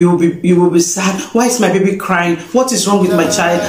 You will be sad. Why is my baby crying? What is wrong with my child?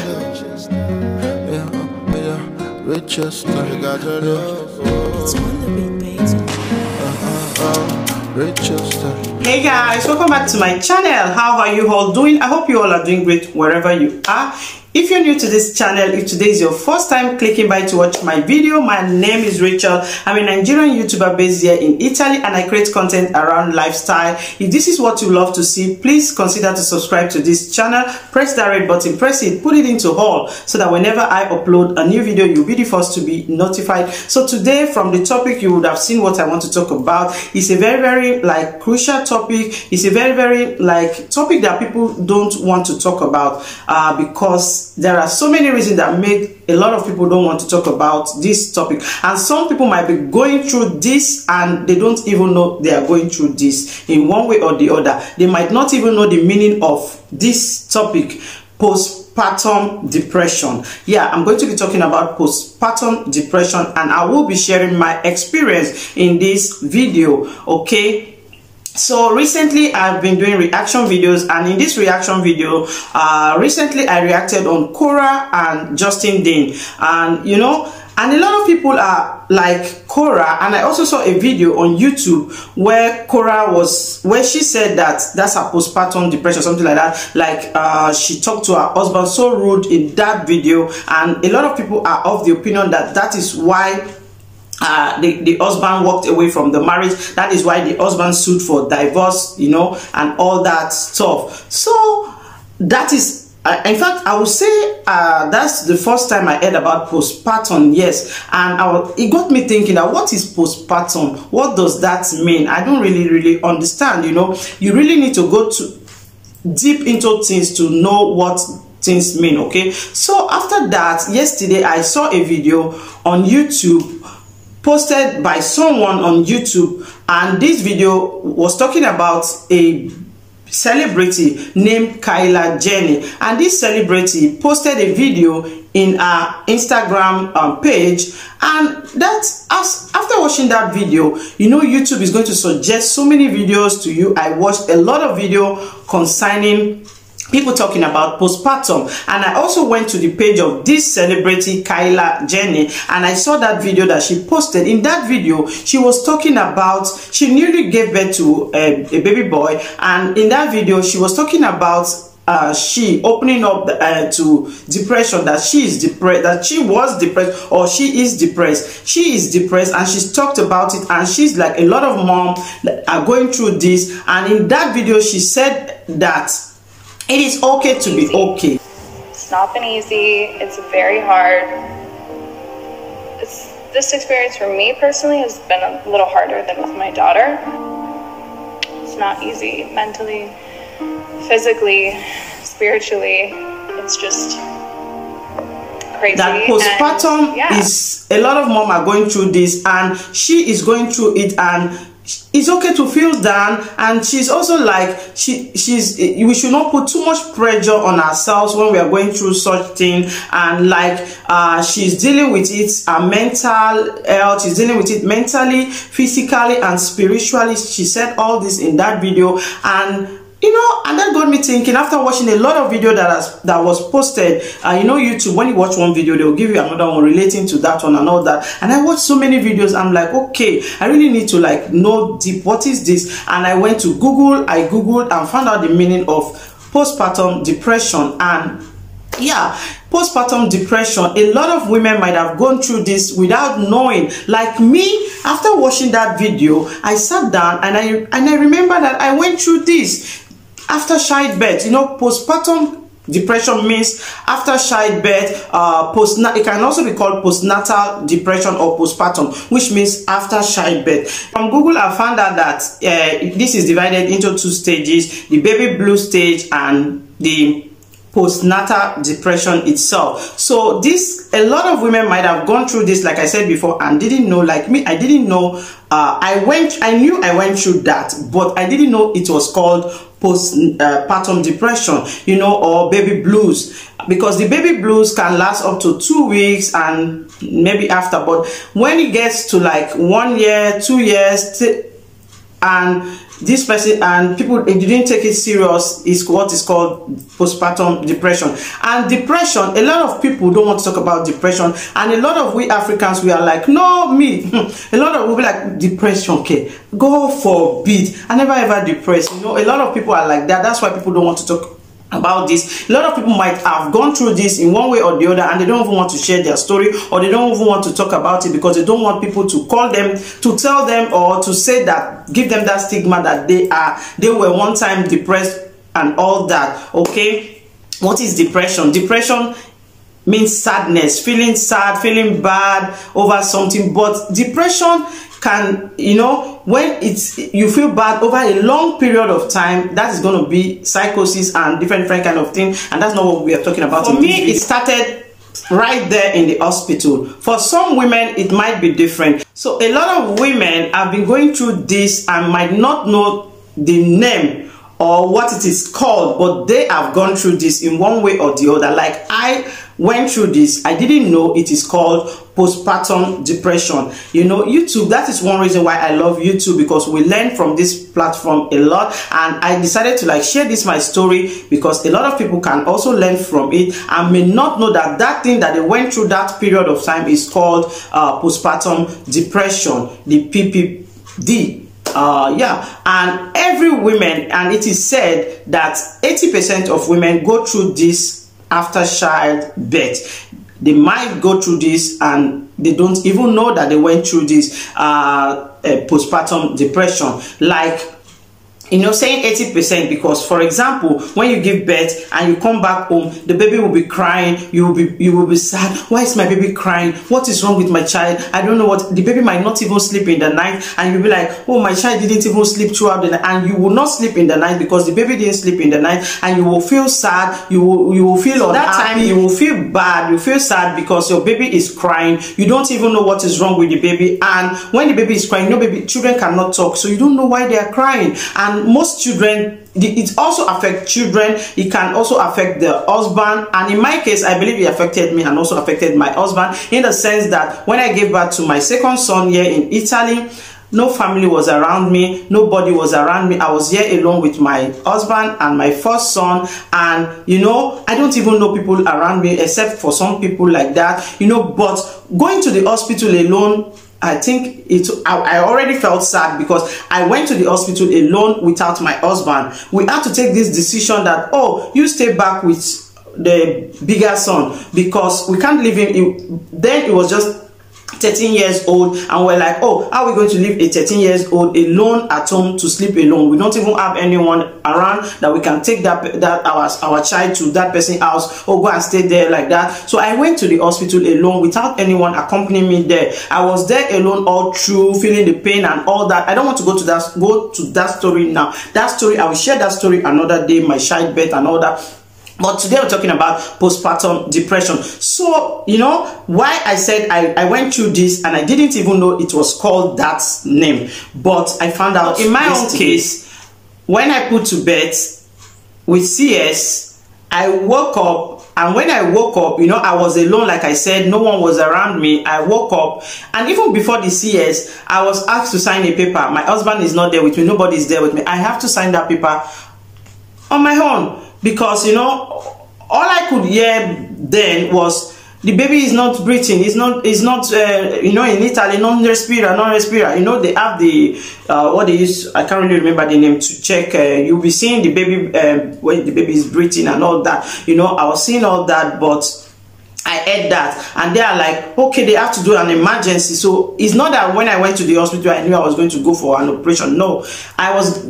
Hey guys, welcome back to my channel. How are you all doing? I hope you all are doing great wherever you are. If you're new to this channel, if today is your first time clicking by to watch my video, my name is Rachel. I'm a Nigerian YouTuber based here in Italy, and I create content around lifestyle. If this is what you love to see, please consider to subscribe to this channel. Press that red button, press it, put it into all, so that whenever I upload a new video, you'll be the first to be notified. So today, from the topic, you would have seen what I want to talk about. It's a very like crucial topic. It's a very like topic that people don't want to talk about because there are so many reasons that make a lot of people don't want to talk about this topic, and some people might be going through this and they don't even know they are going through this in one way or the other. They might not even know the meaning of this topic, postpartum depression. Yeah, I'm going to be talking about postpartum depression, and I will be sharing my experience in this video. Okay, so recently I've been doing reaction videos, and in this reaction video recently I reacted on Cora and Justin Dean, and you know, and a lot of people are like Cora. And I also saw a video on YouTube where she said that that's her postpartum depression, something like that. Like she talked to her husband so rude in that video, and a lot of people are of the opinion that that is why the husband walked away from the marriage. That is why the husband sued for divorce, you know, and all that stuff. So that is in fact, I would say that's the first time I heard about postpartum. Yes, and it got me thinking that what is postpartum? What does that mean? I don't really understand. You know, you really need to go deep into things to know what things mean. Okay, so after that, yesterday I saw a video on YouTube posted by someone on YouTube, and this video was talking about a celebrity named Kylie JENNER, and this celebrity posted a video in her Instagram page, and after watching that video, you know, YouTube is going to suggest so many videos to you. I watched a lot of video concerning people talking about postpartum, and I also went to the page of this celebrity Kylie JENNER, and I saw that video that she posted. In that video, she was talking about she newly gave birth to a baby boy, and in that video she was talking about she opening up to depression, that she is depressed, that she was depressed, or she is depressed. She is depressed, and she's talked about it, and she's like a lot of moms that are going through this. And in that video she said that it is okay to be okay. It's not been easy. It's very hard. This experience for me personally has been a little harder than with my daughter. It's not easy mentally, physically, spiritually. It's just crazy. That postpartum is, a lot of mom are going through this, and she is going through it, and it's okay to feel down. And she's also like, we should not put too much pressure on ourselves when we are going through such thing. And like she's dealing with it, mental health, she's dealing with it mentally, physically, and spiritually. She said all this in that video, and you know, and that got me thinking after watching a lot of video that was posted. You know, YouTube, when you watch one video, they'll give you another one relating to that one and all that. And I watched so many videos. I'm like, okay, I really need to like know deep, what is this? And I went to Google. I Googled and found out the meaning of postpartum depression. And yeah, postpartum depression, a lot of women might have gone through this without knowing. Like me, after watching that video, I sat down and I remember that I went through this after childbirth. You know, postpartum depression means after childbirth. It can also be called postnatal depression or postpartum, which means after childbirth. From Google, I found out that this is divided into two stages: the baby blue stage and the postnatal depression itself. So this, a lot of women might have gone through this, like I said before, and didn't know. Like me, I didn't know. I knew I went through that, but I didn't know it was called postpartum depression, you know, or baby blues, because the baby blues can last up to 2 weeks and maybe after. But when it gets to like 1 year, 2 years, and this person, and people, if you didn't take it serious, is what is called postpartum depression. And depression, a lot of people don't want to talk about depression, and a lot of we Africans, we are like, no, me. A lot of people be like, depression, okay, God forbid, I never ever depressed. You know, a lot of people are like that. That's why people don't want to talk about this. A lot of people might have gone through this in one way or the other, and they don't even want to share their story, or they don't even want to talk about it because they don't want people to call them, to tell them, or to say that, give them that stigma that they were one time depressed and all that. Okay, what is depression? Depression means sadness, feeling sad, feeling bad over something. But depression can, you know, when you feel bad over a long period of time, that is going to be psychosis and different kind of thing, and that's not what we are talking about. For me, it started right there in the hospital. For some women, it might be different. So a lot of women have been going through this and might not know the name or what it is called, but they have gone through this in one way or the other. Like I went through this, I didn't know it is called postpartum depression. You know, YouTube, that is one reason why I love YouTube, because we learn from this platform a lot, and I decided to like share this my story because a lot of people can also learn from it and may not know that that thing that they went through that period of time is called postpartum depression, the PPD. Yeah, and every woman, and it is said that 80% of women go through this after childbirth. They might go through this and they don't even know that they went through this postpartum depression. Like, you know, saying 80%, because for example, when you give birth and you come back home, the baby will be crying, you will be sad. Why is my baby crying? What is wrong with my child? I don't know what. The baby might not even sleep in the night, and you'll be like, oh, my child didn't even sleep throughout the night. And you will not sleep in the night because the baby didn't sleep in the night, and you will feel sad, you will feel unhappy, that time you will feel bad, you feel sad because your baby is crying. You don't even know what is wrong with the baby, and when the baby is crying, children cannot talk, so you don't know why they are crying. And most children, it also affects children. It can also affect the husband, and in my case, I believe it affected me and also affected my husband, in the sense that when I gave birth to my second son here in Italy, no family was around me, nobody was around me. I was here alone with my husband and my first son, and you know, I don't even know people around me except for some people like that, you know. But going to the hospital alone, I think I already felt sad because I went to the hospital alone without my husband. We had to take this decision that, oh, you stay back with the bigger son because we can't leave him. Then it was just 13 years old, and we're like, oh, how are we going to leave a 13 years old alone at home to sleep alone? We don't even have anyone around that we can take our child to that person's house or go and stay there like that. So I went to the hospital alone without anyone accompanying me there. I was there alone all through, feeling the pain and all that. I don't want to go to that story now. That story, I will share that story another day, my childbirth and all that. But today we're talking about postpartum depression. So, you know, why I said I went through this and I didn't even know it was called that name. But I found out in my own case, when I put to bed with CS, I woke up, and when I woke up, you know, I was alone, like I said, no one was around me. I woke up, and even before the CS, I was asked to sign a paper. My husband is not there with me, nobody is there with me. I have to sign that paper on my own. Because, you know, all I could hear then was the baby is not breathing. It's not you know, in Italy, non-respira. You know, they have the what they use, I can't really remember the name, to check. You'll be seeing the baby when the baby is breathing and all that. You know, I was seeing all that, but I heard that, and they are like, okay, they have to do an emergency. So it's not that when I went to the hospital I knew I was going to go for an operation. No, I was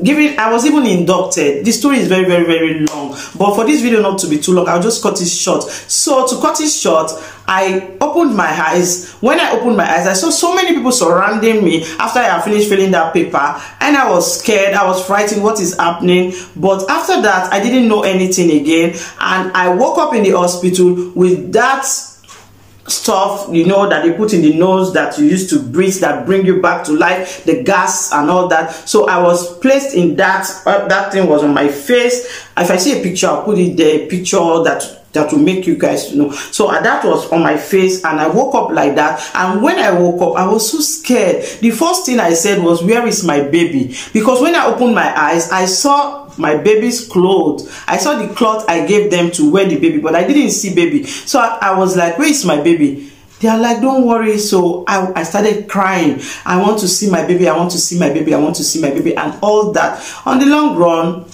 even inducted. This story is very, very, very long, but for this video not to be too long, I'll just cut it short. So to cut it short, I opened my eyes. When I opened my eyes, I saw so many people surrounding me after I finished filling that paper, and I was scared, I was frightened, what is happening? But after that, I didn't know anything again, and I woke up in the hospital with that stuff, you know, that they put in the nose that you used to breathe, that bring you back to life, the gas and all that. So I was placed in that, that thing was on my face. If I see a picture, I'll put it there, picture that that will make you guys to know. So that was on my face, and I woke up like that. And when I woke up, I was so scared. The first thing I said was, where is my baby? Because when I opened my eyes, I saw my baby's clothes. I saw the cloth I gave them to wear the baby, but I didn't see baby. So I was like, where is my baby? They are like, don't worry. So I started crying. I want to see my baby. I want to see my baby. I want to see my baby, and all that. On the long run,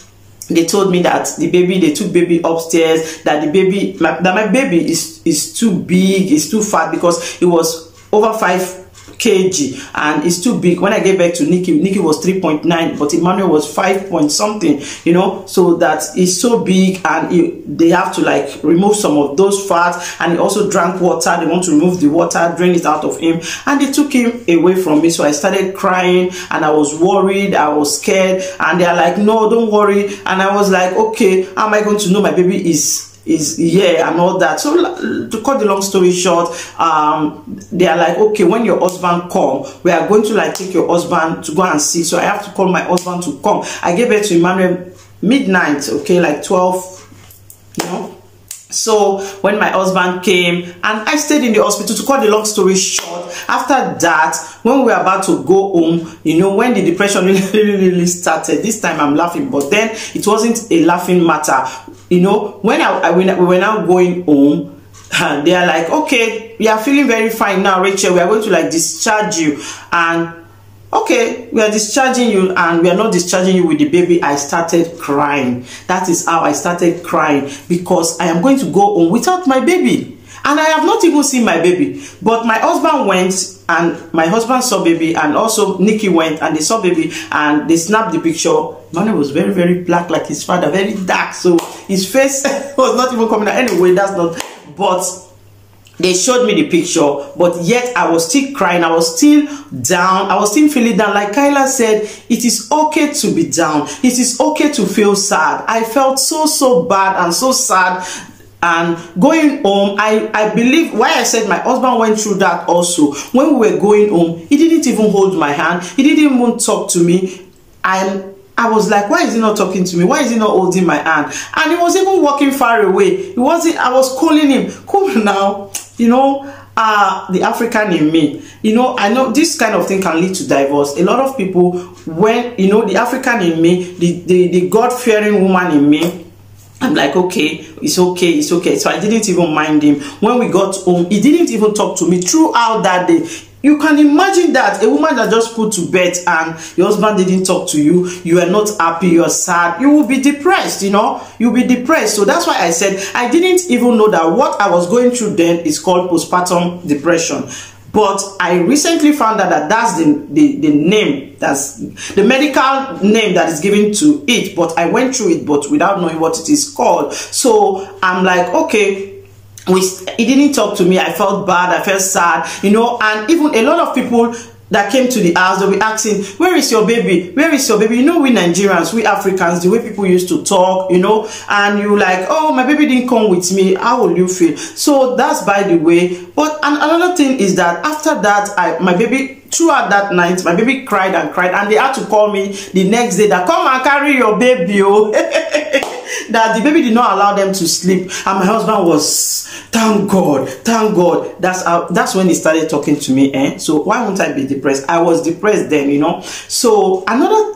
they told me that the baby, they took baby upstairs, that the baby, that my baby is too big, is too fat, because it was over 5 kg and it's too big. When I gave birth to Nikki was 3.9, but Emmanuel was 5 point something, you know, so that it's so big, and they have to like remove some of those fats. And he also drank water. They want to remove the water, drain it out of him, and they took him away from me. So I started crying, and I was worried, I was scared, and they're like, no, don't worry. And I was like, okay, how am I going to know my baby is here and all that? So to cut the long story short, they are like, okay, when your husband come, we are going to like take your husband to go and see. So I have to call my husband to come. I gave birth to Emmanuel midnight, okay, like 12, you know. So when my husband came, and I stayed in the hospital, to cut the long story short, after that, when we were about to go home, you know, when the depression really started, this time I'm laughing, but then it wasn't a laughing matter. You know, when we were now going home, they are like, okay, we are feeling very fine now, Rachel, we are going to like discharge you. And okay, we are discharging you, and we are not discharging you with the baby. I started crying. That is how I started crying, because I am going to go home without my baby, and I have not even seen my baby. But my husband went, and my husband saw baby, and also Nikki went, and they saw baby, and they snapped the picture. Manuel was very, very black like his father, very dark, so his face was not even coming out. Anyway, that's not, but they showed me the picture, but yet I was still crying. I was still down. I was still feeling down. Like Kylie said, it is okay to be down. It is okay to feel sad. I felt so bad and so sad. And going home, I believe why I said my husband went through that also. When we were going home, he didn't even hold my hand. He didn't even talk to me. I was like, why is he not talking to me? Why is he not holding my hand? And he was even walking far away. He wasn't. I was calling him, come now. You know, the African in me, you know, I know this kind of thing can lead to divorce. A lot of people, when, you know, the African in me, the God-fearing woman in me, I'm like, okay, it's okay, it's okay. So I didn't even mind him. When we got home, he didn't even talk to me throughout that day. You can imagine that a woman that just put to bed and your husband didn't talk to you, you are not happy, you're sad, you will be depressed, you know, you'll be depressed. So that's why I said I didn't even know that what I was going through then is called postpartum depression. But I recently found out that that's the name, that's the medical name that is given to it. But I went through it, but without knowing what it is called. So I'm like, okay, he didn't talk to me. I felt bad, I felt sad, you know. And even a lot of people that came to the house, they'll be asking, where is your baby? Where is your baby? You know, we Nigerians, we Africans, the way people used to talk, you know, and you like, oh, my baby didn't come with me. How will you feel? So that's by the way. But another thing is that after that, my baby, throughout that night, my baby cried and cried, and they had to call me the next day that come and carry your baby, oh. That the baby did not allow them to sleep, and my husband was, thank God, thank God. That's when he started talking to me. So why won't I be depressed? I was depressed then, you know. So another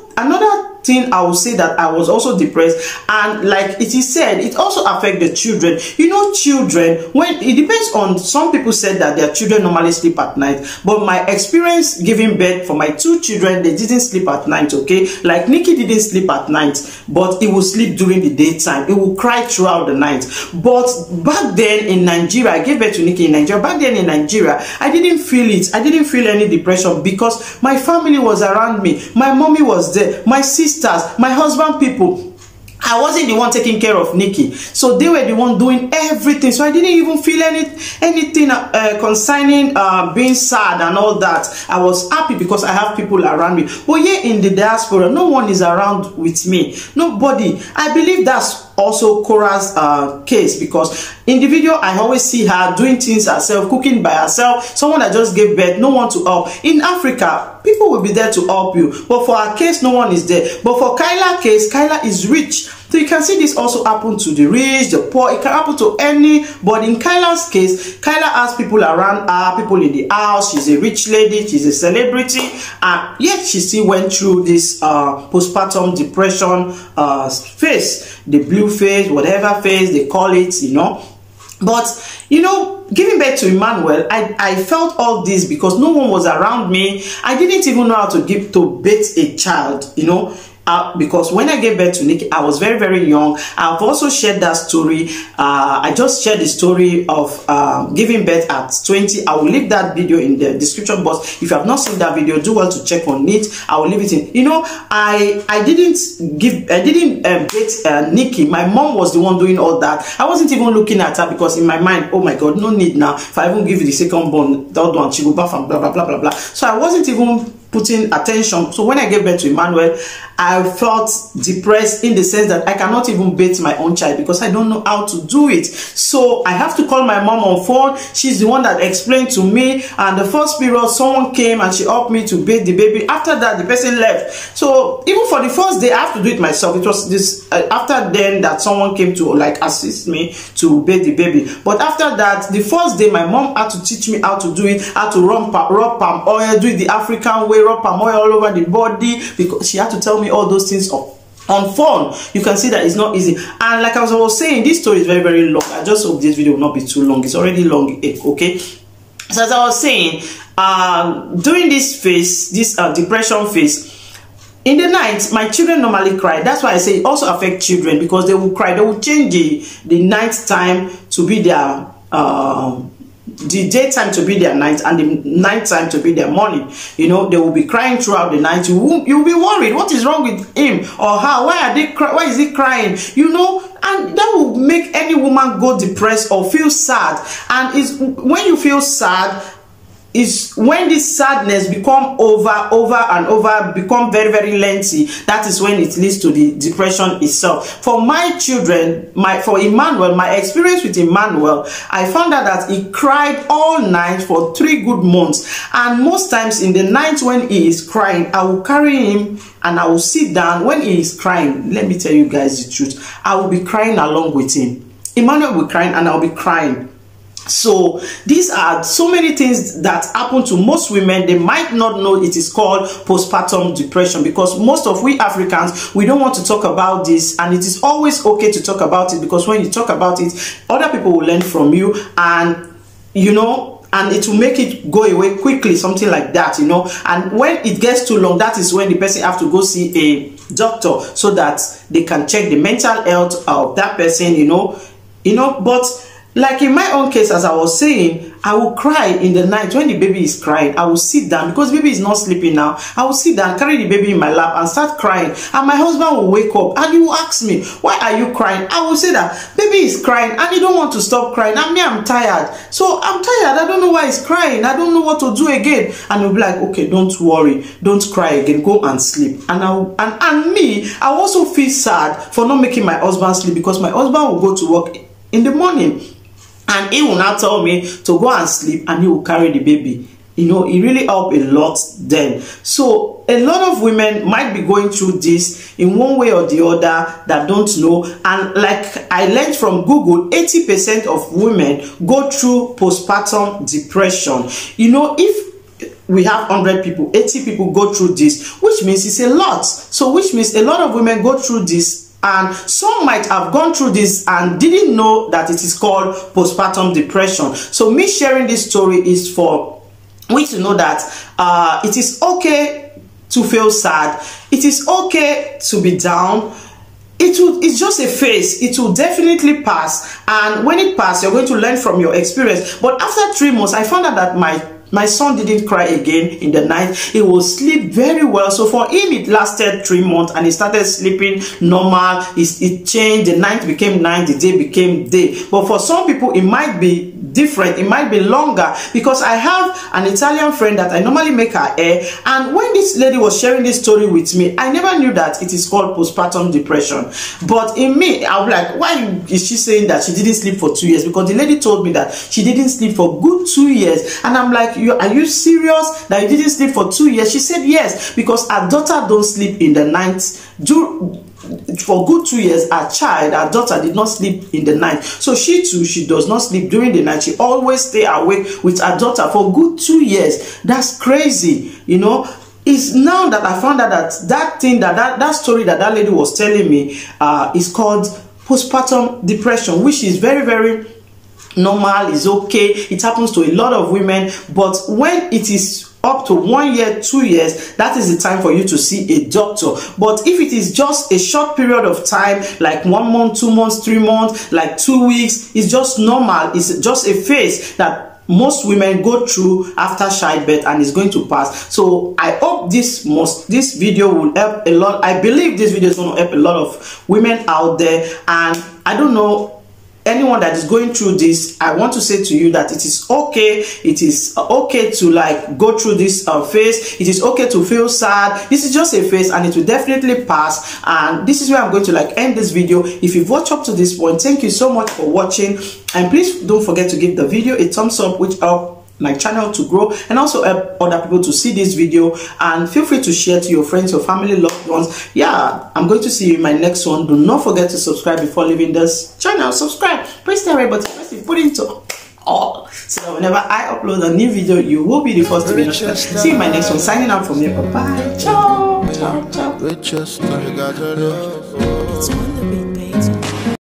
thing I will say that I was also depressed, and like it is said, it also affects the children. You know, children, when it depends on, some people said that their children normally sleep at night, but my experience giving birth for my 2 children, they didn't sleep at night. Okay, like Nikki didn't sleep at night, but it will sleep during the daytime. It will cry throughout the night. But back then in Nigeria, I gave birth to Nikki in Nigeria. Back then in Nigeria, I didn't feel it. I didn't feel any depression because my family was around me. My mommy was there, my sisters, my husband, people. I wasn't the one taking care of Nikki, so they were the one doing everything. So I didn't even feel anything concerning being sad and all that. I was happy because I have people around me. But here in the diaspora, no one is around with me. Nobody. I believe that's also Cora's case, because in the video I always see her doing things herself, cooking by herself. Someone that just gave birth, no one to help. In Africa, people will be there to help you, but for her case, no one is there. But for Kylie's case, Kylie is rich. So you can see this also happen to the rich, the poor. It can happen to anybody. In Kyla's case, Kyla has people around her, people in the house. She's a rich lady, she's a celebrity, and yet she still went through this postpartum depression phase, the blue phase, whatever phase they call it, you know. But you know, giving birth to Emmanuel, I felt all this because no one was around me. I didn't even know how to bathe a child, you know. Because when I gave birth to Nikki, I was very, very young. I've also shared that story. I just shared the story of giving birth at 20. I will leave that video in the description box. If you have not seen that video, do well to check on it. I will leave it in. You know, I didn't bathe Nikki. My mom was the one doing all that. I wasn't even looking at her because in my mind, oh my God, no need now. If I even give you the second born, that one, she go back and blah, blah, blah, blah, blah. So I wasn't even putting attention. So when I gave birth to Emmanuel, I felt depressed in the sense that I cannot even bathe my own child because I don't know how to do it. So I have to call my mom on phone. She's the one that explained to me, and the first period someone came and she helped me to bathe the baby. After that, the person left. So even for the first day, I have to do it myself. It was this after then that someone came to like assist me to bathe the baby. But after that, the first day, my mom had to teach me how to do it, how to rub palm oil, do it the African way, rub palm oil all over the body, because she had to tell me all those things on phone. You can see that it's not easy. And like I was saying, this story is very, very long. I just hope this video will not be too long. It's already long, okay? So as I was saying, during this phase, this depression phase, in the night, my children normally cry. That's why I say it also affects children, because they will cry. They will change the night time to be their the daytime to be their night and the night time to be their morning. You know, they will be crying throughout the night. You'll be worried. What is wrong with him or her? Why is he crying? You know, and that will make any woman go depressed or feel sad. And when you feel sad, is when this sadness become over and over, become very, very lengthy. That is when it leads to the depression itself. For my children, for Emmanuel, my experience with Emmanuel, I found out that he cried all night for 3 good months. And most times in the night when he is crying, I will carry him and I will sit down. When he is crying, let me tell you guys the truth, I will be crying along with him. Emmanuel will be crying and I'll be crying. So these are so many things that happen to most women. They might not know it is called postpartum depression, because most of we Africans, we don't want to talk about this, and it is always okay to talk about it, because when you talk about it, other people will learn from you, and you know, and it will make it go away quickly, something like that, you know. And when it gets too long, that is when the person have to go see a doctor so that they can check the mental health of that person, you know. But like in my own case, as I was saying, I will cry in the night when the baby is crying. I will sit down, because baby is not sleeping now. I will sit down, carry the baby in my lap and start crying, and my husband will wake up and he will ask me, why are you crying? I will say that baby is crying and he don't want to stop crying, and me, I'm tired. So I'm tired, I don't know why he's crying, I don't know what to do again. And he'll be like, okay, don't worry, don't cry again, go and sleep. And me, I also feel sad for not making my husband sleep, because my husband will go to work in the morning and he will now tell me to go and sleep, and he will carry the baby. You know, it really helped a lot then. So a lot of women might be going through this in one way or the other that don't know. And like I learned from Google, 80% of women go through postpartum depression. You know, if we have 100 people, 80 people go through this, which means it's a lot. So which means a lot of women go through this, and some might have gone through this and didn't know that it is called postpartum depression. So me sharing this story is for we to know that it is okay to feel sad. It is okay to be down. It's just a phase. It will definitely pass, and when it passes, you're going to learn from your experience. But after 3 months, I found out that my son didn't cry again in the night. He will sleep very well. So for him, it lasted 3 months, and he started sleeping normal. It changed. The night became night, the day became day. But for some people, it might be different. It might be longer, because I have an Italian friend that I normally make her hair, and when this lady was sharing this story with me, I never knew that it is called postpartum depression. But in me, I was like, why is she saying that she didn't sleep for 2 years? Because the lady told me that she didn't sleep for good 2 years, and I'm like, are you serious that you didn't sleep for 2 years? She said yes, because her daughter don't sleep in the night. for good 2 years, her daughter did not sleep in the night. So she too, she does not sleep during the night. She always stay awake with her daughter for good 2 years. That's crazy, you know. It's now that I found out that thing, that story that lady was telling me is called postpartum depression, which is very, very normal. Is okay. It happens to a lot of women, but when it is up to 1 year, 2 years, that is the time for you to see a doctor. But if it is just a short period of time, like 1 month, 2 months, 3 months, like 2 weeks, it's just normal. It's just a phase that most women go through after childbirth, and is going to pass. So I hope this video will help a lot. I believe this video is going to help a lot of women out there. And I don't know, anyone that is going through this, I want to say to you that it is okay. It is okay to like go through this phase. It is okay to feel sad. This is just a phase, and it will definitely pass. And this is where I'm going to like end this video. If you've watched up to this point, thank you so much for watching, and please don't forget to give the video a thumbs up, which helps my channel to grow and also help other people to see this video. And feel free to share to your friends, your family, loved ones. Yeah, I'm going to see you in my next one. Do not forget to subscribe before leaving this channel. Subscribe, press the red button, press it, put it into all, so that whenever I upload a new video, you will be the first to be notified. See you in my next one. Signing out from here. Bye bye. Ciao. Ciao. Ciao. It's on the beat, baby.